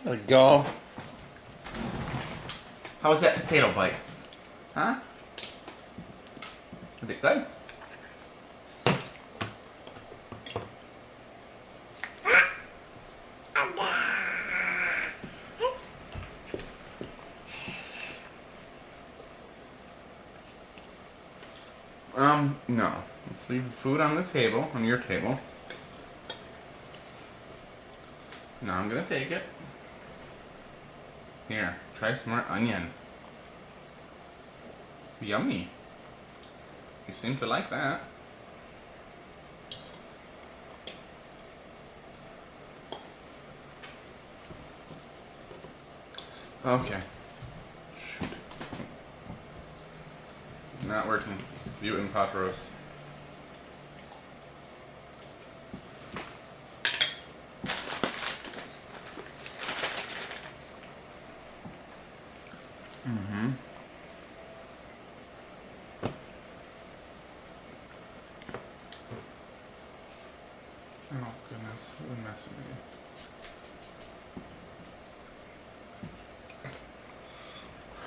There we go. How was that potato bite? Huh? Was it good? No. Let's leave the food on the table, on your table. Now I'm gonna take it. Here, try some more onion. Yummy. You seem to like that. Okay. Shoot. It's not working. View in pot roast. Oh goodness, what a mess with me.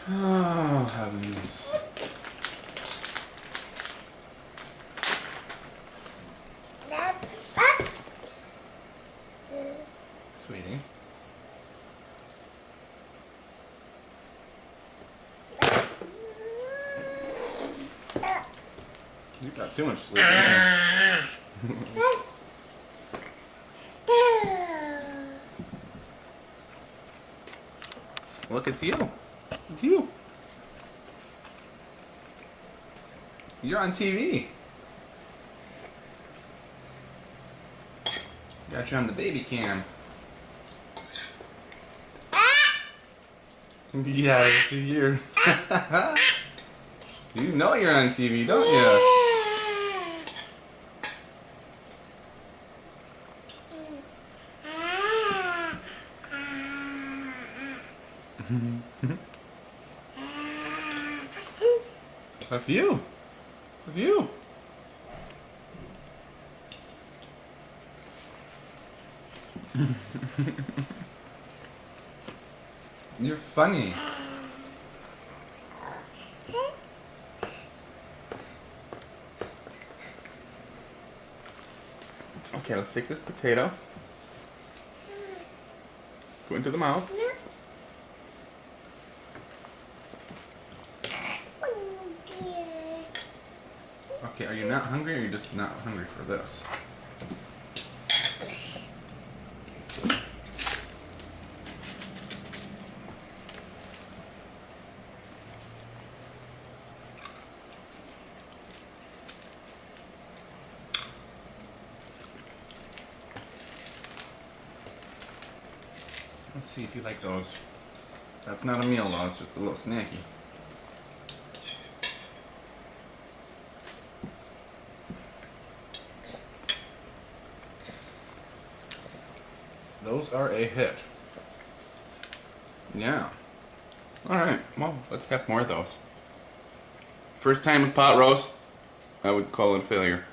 Oh heavens. Sweetie. You got too much sleep. Look, it's you. It's you. You're on TV. Got you on the baby cam. Yes, you. You know you're on TV, don't you? That's you. That's you. You're funny. Okay, let's take this potato. Let's go into the mouth. Okay, are you not hungry or are you just not hungry for this? Let's see if you like those. That's not a meal though, it's just a little snacky. Those are a hit. Yeah. Alright, well, let's have more of those. First time with pot roast, I would call it a failure.